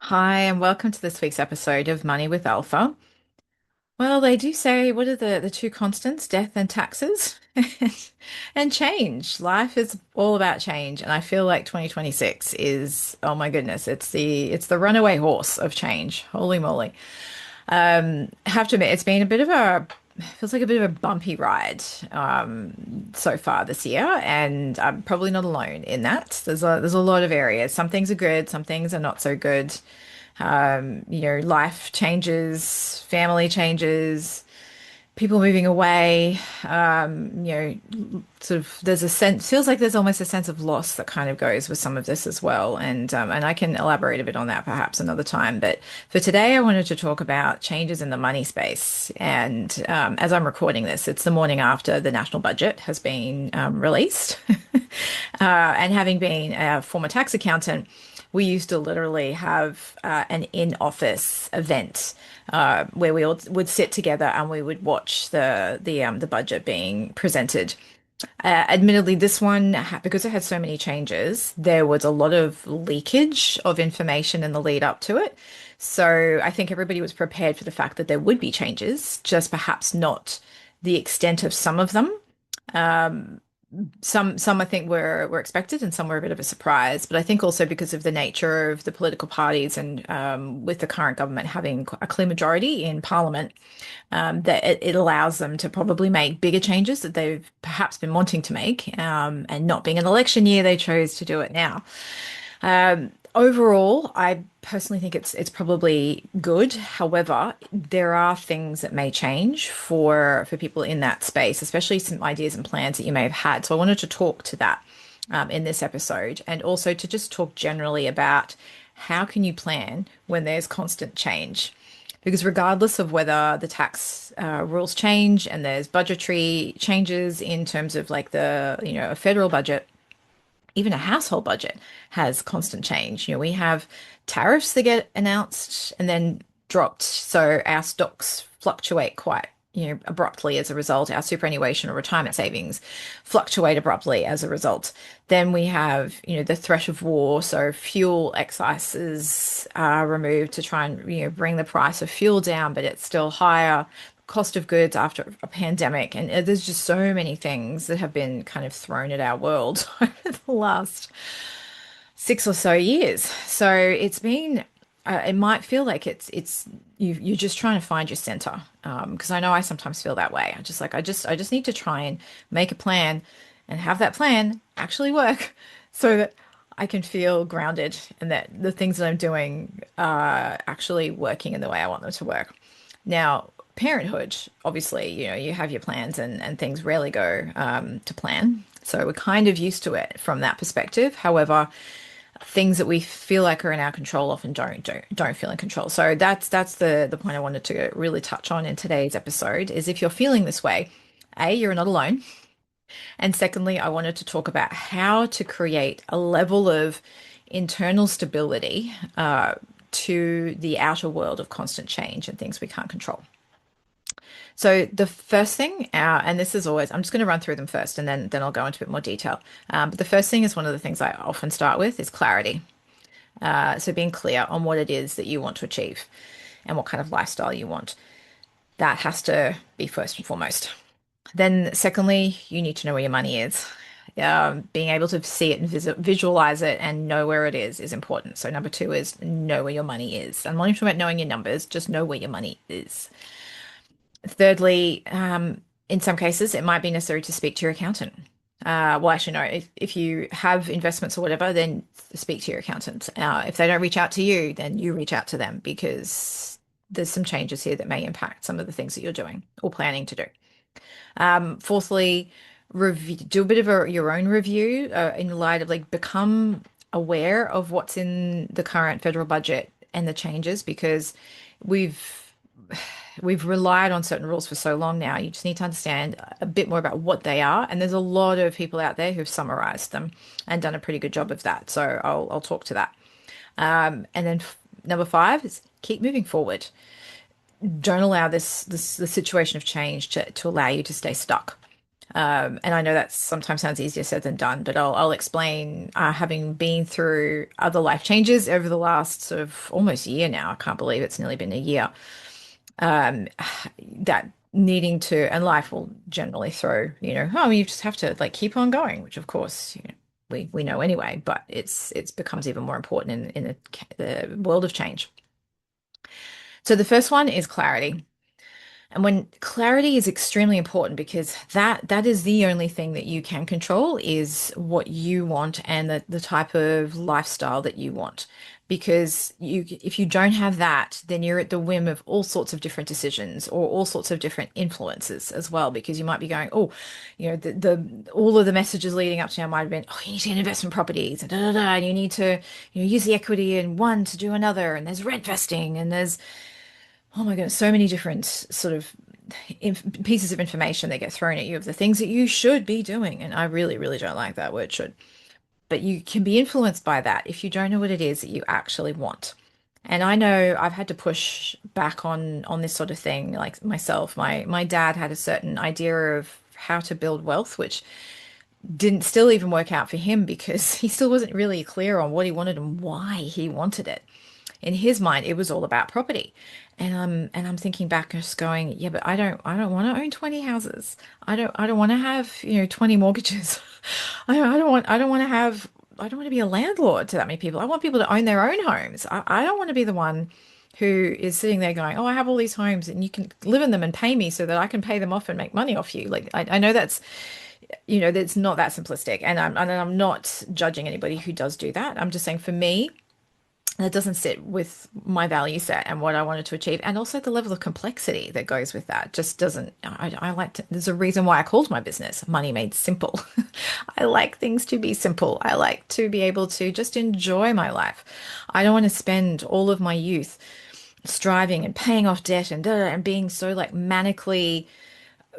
Hi, and welcome to this week's episode of Money with Alpha. Well, they do say, what are the two constants? Death and taxes and change. Life is all about change, and I feel like 2026 is, oh my goodness, it's the runaway horse of change. Holy moly. Have to admit, it's been a bit of a feels like a bit of a bumpy ride so far this year, and I'm probably not alone in that. There's a lot of areas. Some things are good, some things are not so good. Life changes, family changes, people moving away. Sort of there's a sense, feels like there's almost a sense of loss that kind of goes with some of this as well. And I can elaborate a bit on that perhaps another time. But for today, I wanted to talk about changes in the money space. And as I'm recording this, it's the morning after the national budget has been released. And having been a former tax accountant, we used to literally have an in-office event where we all would sit together and we would watch the budget being presented. Admittedly, this one, because it had so many changes, there was a lot of leakage of information in the lead up to it. So I think everybody was prepared for the fact that there would be changes, just perhaps not the extent of some of them. Some I think were expected and some were a bit of a surprise. But I think also because of the nature of the political parties and with the current government having a clear majority in Parliament, that it allows them to probably make bigger changes that they've perhaps been wanting to make. And not being an election year, they chose to do it now. Overall, I personally think it's probably good. However, there are things that may change for people in that space, especially some ideas and plans that you may have had. So I wanted to talk to that in this episode, and also to just talk generally about how can you plan when there's constant change. Because regardless of whether the tax rules change and there's budgetary changes in terms of like a federal budget, even a household budget has constant change. We have tariffs that get announced and then dropped. So our stocks fluctuate quite, abruptly as a result. Our superannuation or retirement savings fluctuate abruptly as a result. Then we have, the threat of war. So fuel excises are removed to try and, bring the price of fuel down, but it's still higher cost of goods after a pandemic. And there's just so many things that have been kind of thrown at our world over the last 6 or so years. So it's been, it might feel like you're just trying to find your center. Because I know I sometimes feel that way. I just need to try and make a plan and have that plan actually work so that I can feel grounded and that the things that I'm doing are actually working in the way I want them to work. Now, parenthood, obviously, you have your plans and things rarely go to plan. So we're kind of used to it from that perspective. However, things that we feel like are in our control often don't feel in control. So that's the point I wanted to really touch on in today's episode is if you're feeling this way, A, you're not alone. And secondly, I wanted to talk about how to create a level of internal stability to the outer world of constant change and things we can't control. So the first thing, and this is always, I'm just going to run through them first, and then I'll go into a bit more detail. But the first thing is one of the things I often start with is clarity. So being clear on what it is that you want to achieve and what kind of lifestyle you want. That has to be first and foremost. Then, secondly, you need to know where your money is. Being able to see it and visualize it and know where it is important. So number two is know where your money is. I'm not even talking about knowing your numbers, just know where your money is. Thirdly, in some cases, it might be necessary to speak to your accountant. Well, actually, no, if you have investments or whatever, then speak to your accountant. If they don't reach out to you, then you reach out to them because there's some changes here that may impact some of the things that you're doing or planning to do. Fourthly, do a bit of your own review in light of like become aware of what's in the current federal budget and the changes because we've we've relied on certain rules for so long now. You just need to understand a bit more about what they are. And there's a lot of people out there who've summarized them and done a pretty good job of that. So I'll talk to that. And then number five is keep moving forward. Don't allow the situation of change to allow you to stay stuck. And I know that sometimes sounds easier said than done, but I'll explain, having been through other life changes over the last sort of almost year now. I can't believe it's nearly been a year. Um, that needing to, and life will generally throw, oh, you just have to like keep on going, which of course, we know anyway, but it's becomes even more important the world of change. So the first one is clarity. And when clarity is extremely important because that is the only thing that you can control is what you want and the type of lifestyle that you want. Because if you don't have that, then you're at the whim of all sorts of different decisions or all sorts of different influences as well. Because you might be going, oh, the all of the messages leading up to now might have been, oh, you need to get investment properties and and you need to, use the equity in one to do another, and there's rent vesting, and there's, oh my goodness, so many different sort of pieces of information that get thrown at you of the things that you should be doing. And I really, really don't like that word should. But you can be influenced by that if you don't know what it is that you actually want. And I know I've had to push back on this sort of thing, like myself. My dad had a certain idea of how to build wealth, which didn't still even work out for him because he still wasn't really clear on what he wanted and why he wanted it. In his mind, it was all about property. And I'm thinking back and just going, yeah, but I don't want to own 20 houses. I don't want to have, 20 mortgages. I don't want to be a landlord to that many people. I want people to own their own homes. I don't want to be the one who is sitting there going, oh, I have all these homes and you can live in them and pay me so that I can pay them off and make money off you. Like I know that's not that simplistic. And I'm not judging anybody who does do that. I'm just saying for me, that doesn't sit with my value set and what I wanted to achieve. And also the level of complexity that goes with that just doesn't, I like to, there's a reason why I called my business Money Made Simple. I like things to be simple. I like to be able to just enjoy my life. I don't want to spend all of my youth striving and paying off debt and being so like manically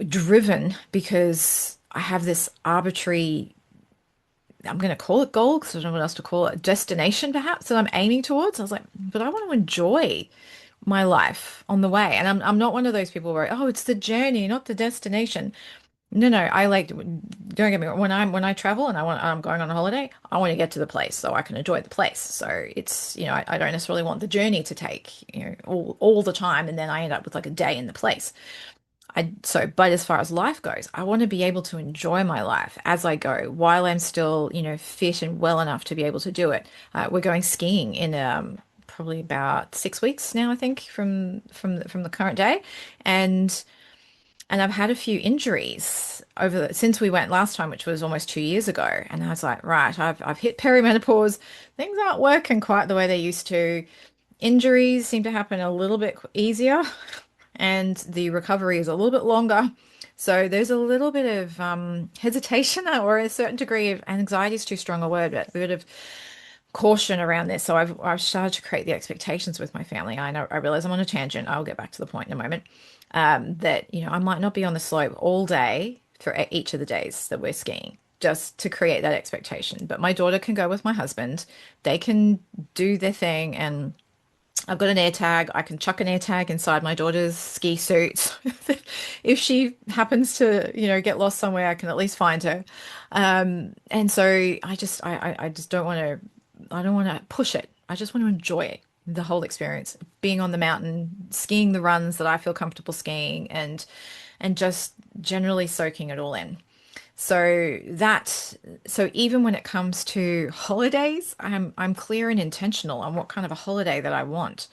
driven because I have this arbitrary, I'm going to call it goal because I don't know what else to call it, destination perhaps that I'm aiming towards. I was like, but I want to enjoy my life on the way. And I'm not one of those people where, oh, it's the journey, not the destination. No, no, I like, don't get me wrong, when I travel and I'm going on a holiday, I want to get to the place so I can enjoy the place. So it's, I don't necessarily want the journey to take, all the time and then I end up with like a day in the place. But as far as life goes, I want to be able to enjoy my life as I go while I'm still, fit and well enough to be able to do it. We're going skiing in probably about 6 weeks now, I think, from the current day, and I've had a few injuries since we went last time, which was almost 2 years ago. And I was like, right, I've hit perimenopause. Things aren't working quite the way they used to. Injuries seem to happen a little bit easier and the recovery is a little bit longer. So there's a little bit of hesitation or a certain degree of anxiety is too strong a word, but a bit of caution around this. So I've started to create the expectations with my family. I realize I'm on a tangent. I'll get back to the point in a moment. That I might not be on the slope all day for each of the days that we're skiing. Just to create that expectation. But my daughter can go with my husband. They can do their thing and I've got an air tag. I can chuck an air tag inside my daughter's ski suit. If she happens to, get lost somewhere, I can at least find her. And so I just don't want to, I don't want to push it. I just want to enjoy it, the whole experience, being on the mountain, skiing the runs that I feel comfortable skiing and just generally soaking it all in. So even when it comes to holidays, I'm clear and intentional on what kind of a holiday that I want.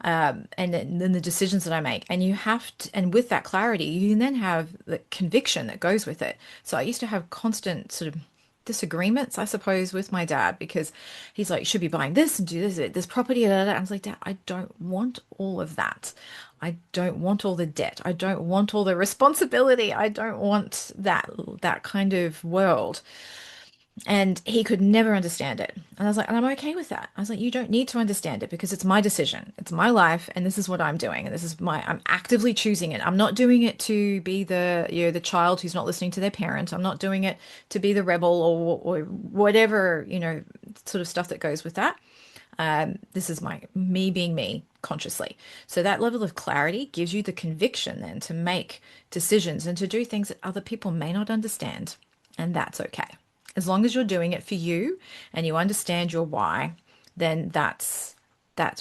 And then the decisions that I make. And you have to, and with that clarity, you can then have the conviction that goes with it. So I used to have constant sort of disagreements, I suppose, with my dad because he's like, you should be buying this and do this property. Da, da, da. I was like, Dad, I don't want all of that. I don't want all the debt. I don't want all the responsibility. I don't want that kind of world. And he could never understand it. And I was like, and I'm okay with that. I was like, you don't need to understand it because it's my decision. It's my life and this is what I'm doing. And I'm actively choosing it. I'm not doing it to be the child who's not listening to their parent. I'm not doing it to be the rebel or whatever, sort of stuff that goes with that. This is my me being me consciously. So that level of clarity gives you the conviction then to make decisions and to do things that other people may not understand. And that's okay. As long as you're doing it for you and you understand your why, then that's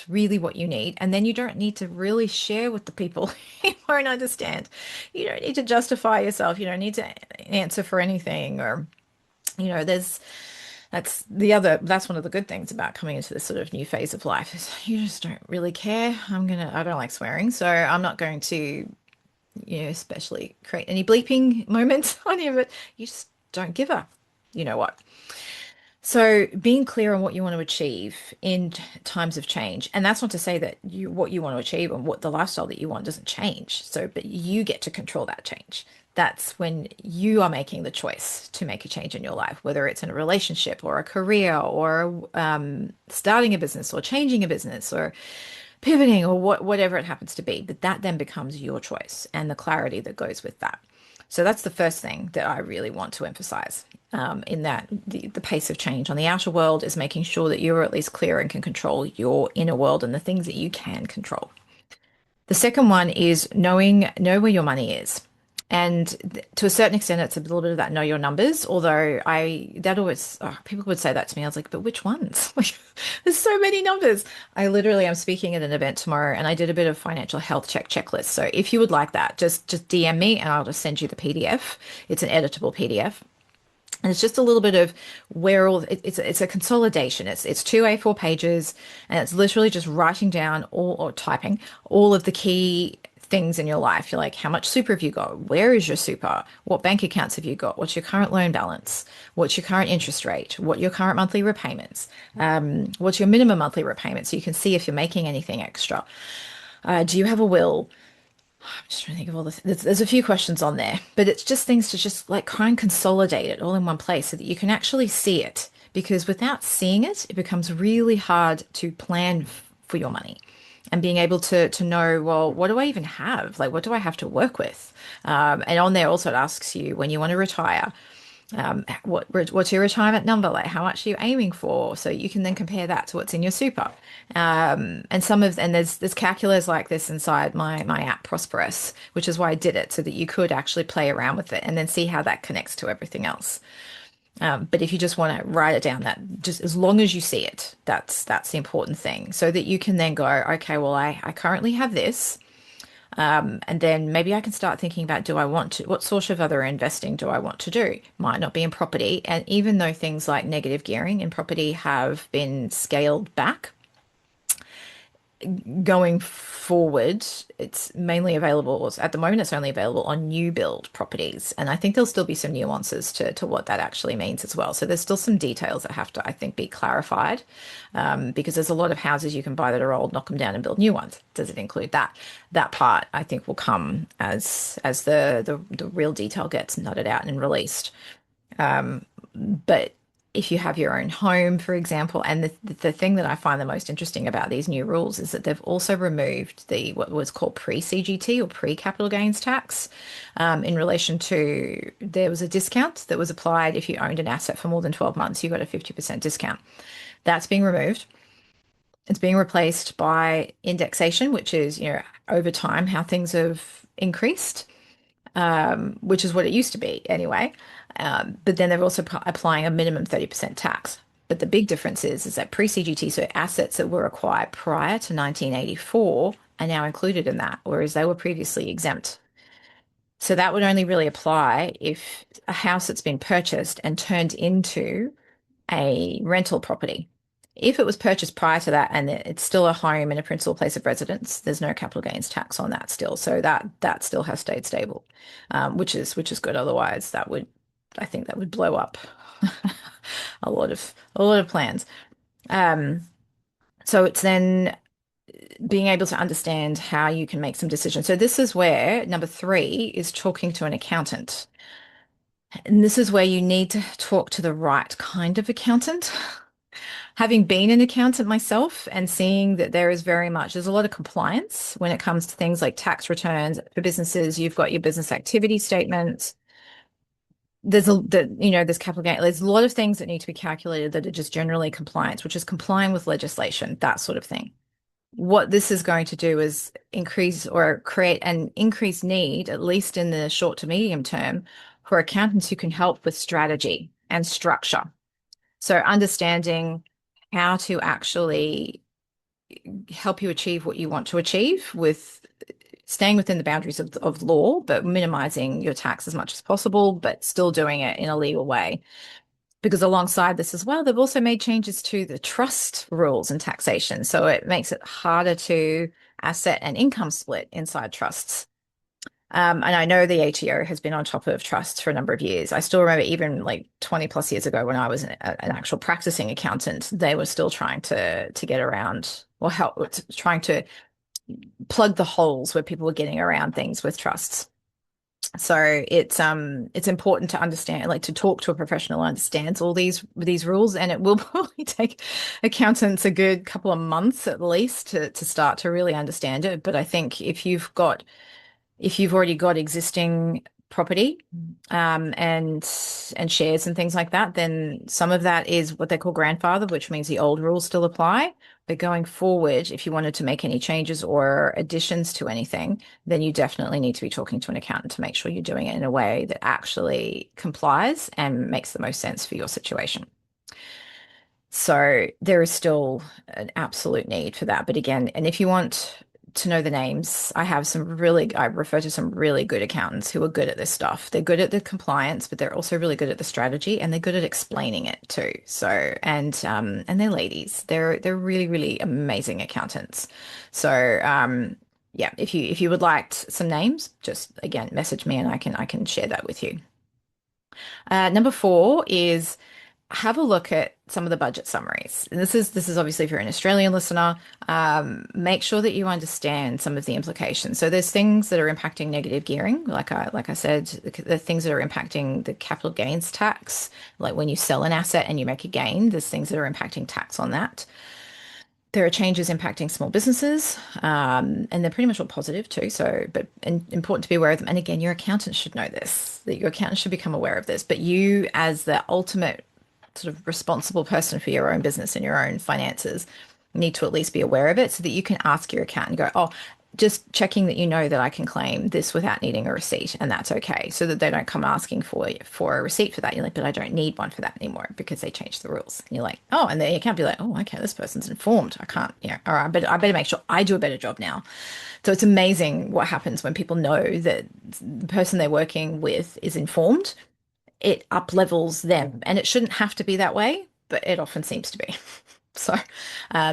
really what you need. And then you don't need to really share with the people who won't understand. You don't need to justify yourself. You don't need to answer for anything or there's that's one of the good things about coming into this sort of new phase of life is you just don't really care. I don't like swearing, so I'm not going to, especially create any bleeping moments on any of it. You just don't give a, you know what. So being clear on what you want to achieve in times of change, and that's not to say that what you want to achieve and what the lifestyle that you want doesn't change. So, but you get to control that change. That's when you are making the choice to make a change in your life, whether it's in a relationship or a career or starting a business or changing a business or pivoting or whatever it happens to be. But that then becomes your choice and the clarity that goes with that. So that's the first thing that I really want to emphasize in that the pace of change on the outer world is making sure that you're at least clear and can control your inner world and the things that you can control. The second one is know where your money is. And to a certain extent, it's a little bit of that know your numbers. Although that always, people would say that to me. I was like, but which ones? Like, there's so many numbers. I literally am speaking at an event tomorrow and I did a bit of financial health checklist. So if you would like that, just DM me and I'll just send you the PDF. It's an editable PDF. And it's just a little bit of where it's a consolidation. It's two A4 pages, and it's literally just writing down all or typing all of the key things in your life. You're like, how much super have you got? Where is your super? What bank accounts have you got? What's your current loan balance? What's your current interest rate? What are your current monthly repayments? What's your minimum monthly repayment? So you can see if you're making anything extra. Do you have a will? I'm just trying to think of all this. There's a few questions on there, but it's just things to just like try and consolidate it all in one place so that you can actually see it. Because without seeing it, it becomes really hard to plan for your money and being able to know, well, what do I even have? Like, what do I have to work with? And on there also it asks you when you want to retire, what's your retirement number, like how much are you aiming for, so you can then compare that to what's in your super. And there's calculators like this inside my app Prosperous, which is why I did it so that you could actually play around with it and then see how that connects to everything else. But if you just want to write it down, that just as long as you see it, that's the important thing, so that you can then go, okay, well, I currently have this. And then maybe I can start thinking about, what sort of other investing do I want to do? Might not be in property. And even though things like negative gearing in property have been scaled back, going forward, it's mainly available, at the moment, it's only available on new build properties. And I think there'll still be some nuances to what that actually means as well. So there's still some details that have to, I think, be clarified because there's a lot of houses you can buy that are old, knock them down and build new ones. Does it include that? That part, I think, will come as the real detail gets nutted out and released. But if you have your own home, for example, and the thing that I find the most interesting about these new rules is that they've also removed the what was called pre-CGT or pre-capital gains tax in relation to there was a discount that was applied if you owned an asset for more than 12 months, you got a 50% discount. That's being removed. It's being replaced by indexation, which is, over time how things have increased, which is what it used to be anyway. But then they're also applying a minimum 30% tax. But the big difference is that pre-CGT, so assets that were acquired prior to 1984 are now included in that, whereas they were previously exempt. So that would only really apply if a house that's been purchased and turned into a rental property. If it was purchased prior to that and it's still a home and a principal place of residence, there's no capital gains tax on that still. So that still has stayed stable, which is good. Otherwise, I think that would blow up a lot of plans. Um, so it's then being able to understand how you can make some decisions. So this is where number three is talking to an accountant. And this is where you need to talk to the right kind of accountant. Having been an accountant myself and seeing that there's a lot of compliance when it comes to things like tax returns for businesses. You've got your business activity statements. there's capital gain. There's a lot of things that need to be calculated that are just generally compliance, which is complying with legislation, that sort of thing. What this is going to do is increase or create an increased need, at least in the short to medium term, for accountants who can help with strategy and structure. So understanding how to actually help you achieve what you want to achieve with staying within the boundaries of law, but minimizing your tax as much as possible, but still doing it in a legal way. Because alongside this as well, they've also made changes to the trust rules and taxation. So it makes it harder to asset and income split inside trusts. And I know the ATO has been on top of trusts for a number of years. I still remember even like 20 plus years ago when I was an actual practicing accountant, they were still trying to get around or help trying to plug the holes where people were getting around things with trusts. So it's important to understand, like to talk to a professional who understands all these rules, and it will probably take accountants a good couple of months at least to start to really understand it. But I think if you've already got existing property and shares and things like that, then some of that is what they call grandfather, which means the old rules still apply. But going forward, if you wanted to make any changes or additions to anything, then you definitely need to be talking to an accountant to make sure you're doing it in a way that actually complies and makes the most sense for your situation. So there is still an absolute need for that. But again, and if you want to know the names, I refer to some really good accountants who are good at this stuff. They're good at the compliance, but they're also really good at the strategy and they're good at explaining it too. So, and they're ladies. They're really, really amazing accountants. So, yeah, if you would like some names, just again message me and I can share that with you. Number four is have a look at some of the budget summaries. And this is obviously if you're an Australian listener, make sure that you understand some of the implications. So there's things that are impacting negative gearing, like I said, the things that are impacting the capital gains tax, like when you sell an asset and you make a gain, there's things that are impacting tax on that. There are changes impacting small businesses, and they're pretty much all positive too. So, but important to be aware of them. And again, your accountant should know this, that your accountant should become aware of this. But you, as the ultimate sort of responsible person for your own business and your own finances, need to at least be aware of it so that you can ask your accountant and go, oh, just checking that you know that I can claim this without needing a receipt, and that's okay, so that they don't come asking for a receipt for that. You're like, but I don't need one for that anymore because they changed the rules. And you're like, oh, and then you can't be like, oh, okay, this person's informed. I can't, all right, but I better make sure I do a better job now. So it's amazing what happens when people know that the person they're working with is informed. It up levels them, and it shouldn't have to be that way, but it often seems to be. So,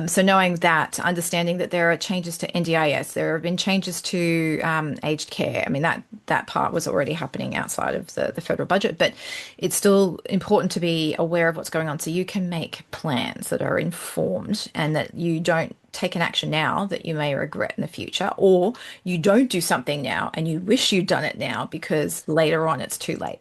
so knowing that, understanding that there are changes to NDIS, there have been changes to aged care. I mean, that part was already happening outside of the federal budget, but it's still important to be aware of what's going on so you can make plans that are informed and that you don't take an action now that you may regret in the future, or you don't do something now and you wish you'd done it now because later on it's too late.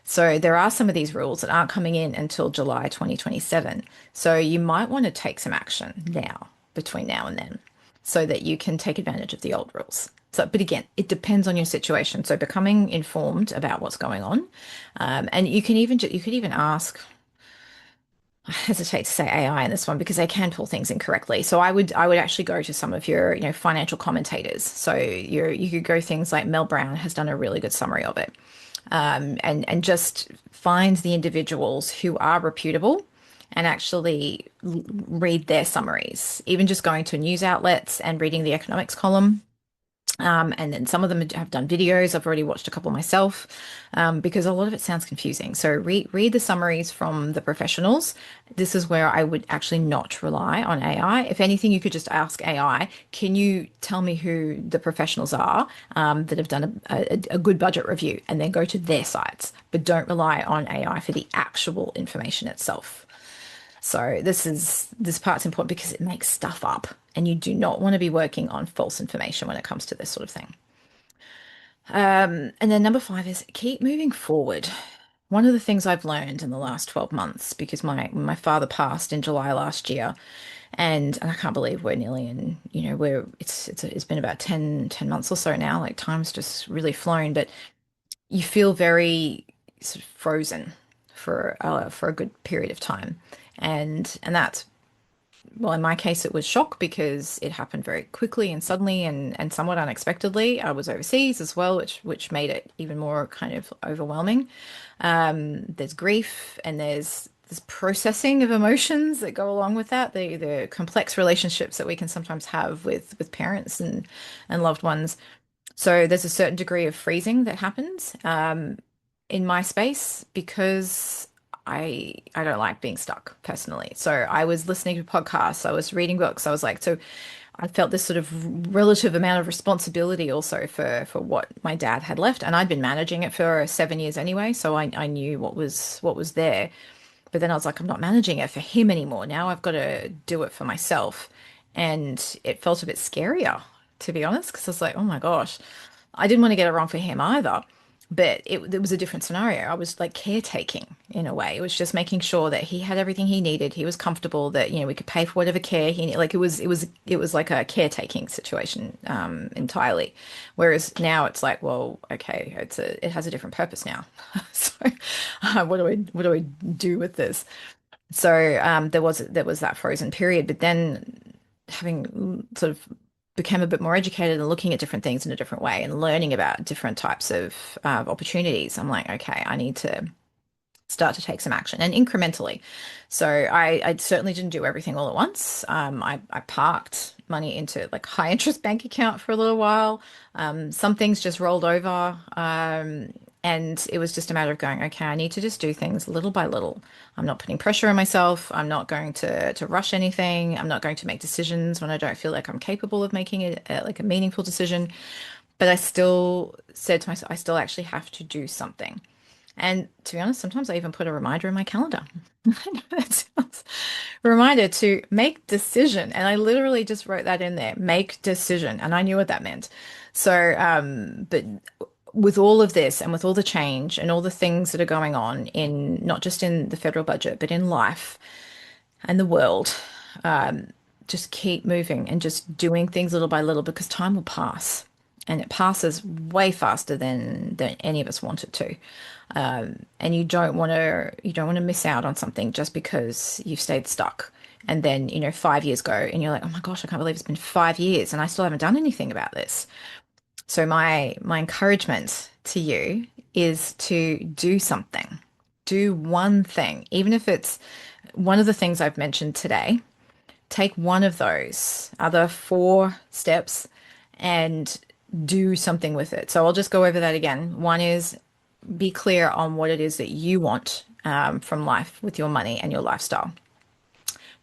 So there are some of these rules that aren't coming in until July 2027. So you might want to take some action now, between now and then, so that you can take advantage of the old rules. So, but again, it depends on your situation. So becoming informed about what's going on, and you could even ask. I hesitate to say AI in this one because they can pull things incorrectly. So I would actually go to some of your financial commentators. So you could go things like Mel Brown has done a really good summary of it, and just find the individuals who are reputable and actually read their summaries. Even just going to news outlets and reading the economics column. And then some of them have done videos. I've already watched a couple myself, because a lot of it sounds confusing. So read the summaries from the professionals. This is where I would actually not rely on AI. If anything, you could just ask AI, can you tell me who the professionals are that have done a good budget review, and then go to their sites, but don't rely on AI for the actual information itself. So this part's important because it makes stuff up, and you do not want to be working on false information when it comes to this sort of thing. And then number five is keep moving forward. One of the things I've learned in the last 12 months, because my father passed in July last year, and I can't believe we're nearly in, we're it's been about ten months or so now. Like time's just really flown, but you feel very sort of frozen for a good period of time, and that's well, in my case, it was shock because it happened very quickly and suddenly and somewhat unexpectedly. I was overseas as well, which made it even more kind of overwhelming. There's grief and there's this processing of emotions that go along with that. The complex relationships that we can sometimes have with parents and loved ones. So there's a certain degree of freezing that happens in my space because I don't like being stuck personally. So I was listening to podcasts, I was reading books. I was like, so I felt this sort of relative amount of responsibility also for what my dad had left, and I'd been managing it for 7 years anyway, so I knew what was there. But then I was like, I'm not managing it for him anymore. Now I've got to do it for myself. And it felt a bit scarier, to be honest, because I was like, oh my gosh, I didn't want to get it wrong for him either. But it was a different scenario. I was like caretaking in a way. It was just making sure that he had everything he needed. He was comfortable, that, we could pay for whatever care he needed. Like it was like a caretaking situation entirely. Whereas now it's like, well, okay, it has a different purpose now. So what do I do with this? So there was that frozen period, but then having sort of became a bit more educated and looking at different things in a different way and learning about different types of opportunities, I'm like, okay, I need to start to take some action and incrementally. So I certainly didn't do everything all at once. I parked money into like high interest bank account for a little while. Some things just rolled over. And it was just a matter of going, okay, I need to just do things little by little. I'm not putting pressure on myself. I'm not going to rush anything. I'm not going to make decisions when I don't feel like I'm capable of making it like a meaningful decision. But I still said to myself, I still actually have to do something. And to be honest, sometimes I even put a reminder in my calendar. I know that sounds a reminder to make decision. And I literally just wrote that in there, make decision. And I knew what that meant. So, but with all of this and with all the change and all the things that are going on in not just in the federal budget, but in life and the world, just keep moving and just doing things little by little because time will pass and it passes way faster than any of us want it to. And you don't want to miss out on something just because you've stayed stuck. And then, 5 years go and you're like, oh my gosh, I can't believe it's been 5 years and I still haven't done anything about this. So my encouragement to you is to do something. Do one thing, even if it's one of the things I've mentioned today. Take one of those other 4 steps and do something with it. So I'll just go over that again. One is be clear on what it is that you want from life with your money and your lifestyle.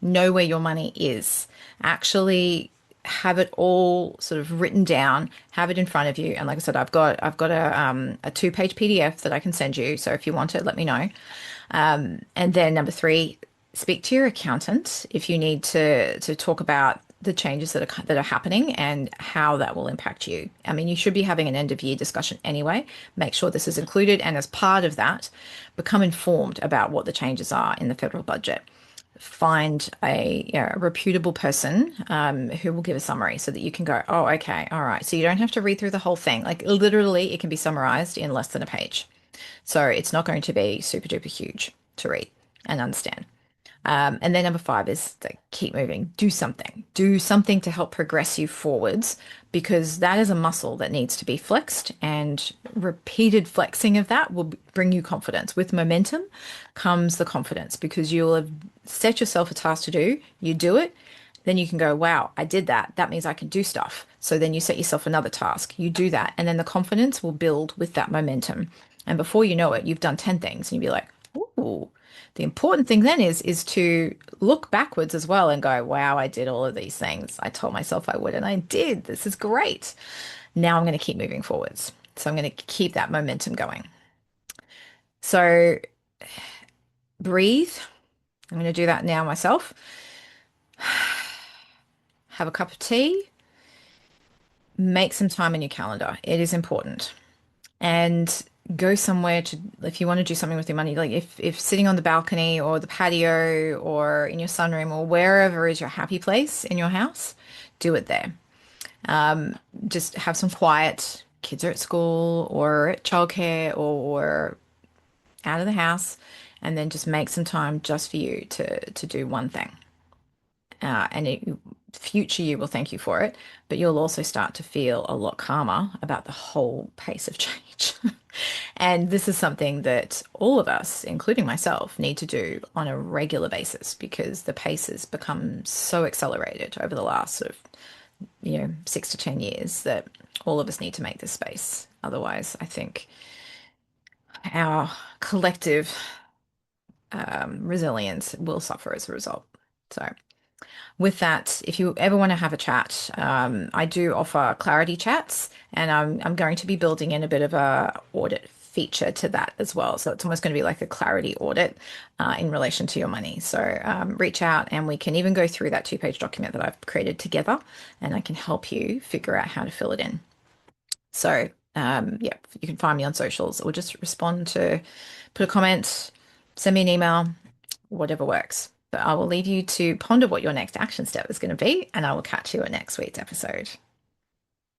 Know where your money is. Actually have it all sort of written down, have it in front of you. And like I said, I've got a 2-page PDF that I can send you. So if you want it, let me know. And then number 3, speak to your accountant if you need to talk about the changes that are happening and how that will impact you. I mean, you should be having an end of year discussion anyway. Make sure this is included, and as part of that, become informed about what the changes are in the federal budget. Find a reputable person who will give a summary so that you can go, oh, okay, all right. So you don't have to read through the whole thing. Like literally, it can be summarized in less than a page. So it's not going to be super duper huge to read and understand. And then number 5 is to keep moving. Do something to help progress you forwards because that is a muscle that needs to be flexed, and repeated flexing of that will bring you confidence. With momentum comes the confidence because you'll have set yourself a task to do, you do it, then you can go, wow, I did that. That means I can do stuff. So then you set yourself another task, you do that, and then the confidence will build with that momentum. And before you know it, you've done 10 things and you'll be like, ooh. The important thing then is to look backwards as well and go, wow, I did all of these things. I told myself I would, and I did. This is great. Now I'm going to keep moving forwards. So I'm going to keep that momentum going. So breathe. I'm going to do that now myself. Have a cup of tea. Make some time in your calendar. It is important. And go somewhere to, if you want to do something with your money, like if sitting on the balcony or the patio or in your sunroom or wherever is your happy place in your house, do it there. Just have some quiet. Kids are at school or at childcare or out of the house and then just make some time just for you to do one thing. Future you will thank you for it, but you'll also start to feel a lot calmer about the whole pace of change. And this is something that all of us, including myself, need to do on a regular basis because the pace has become so accelerated over the last sort of, 6 to 10 years that all of us need to make this space. Otherwise, I think our collective resilience will suffer as a result. So, with that, if you ever want to have a chat, I do offer clarity chats, and I'm going to be building in a bit of a audit feature to that as well. So it's almost going to be like a clarity audit in relation to your money. So reach out, and we can even go through that 2-page document that I've created together, and I can help you figure out how to fill it in. So yeah, you can find me on socials or just respond to, put a comment, send me an email, whatever works. But I will leave you to ponder what your next action step is going to be, and I will catch you at next week's episode.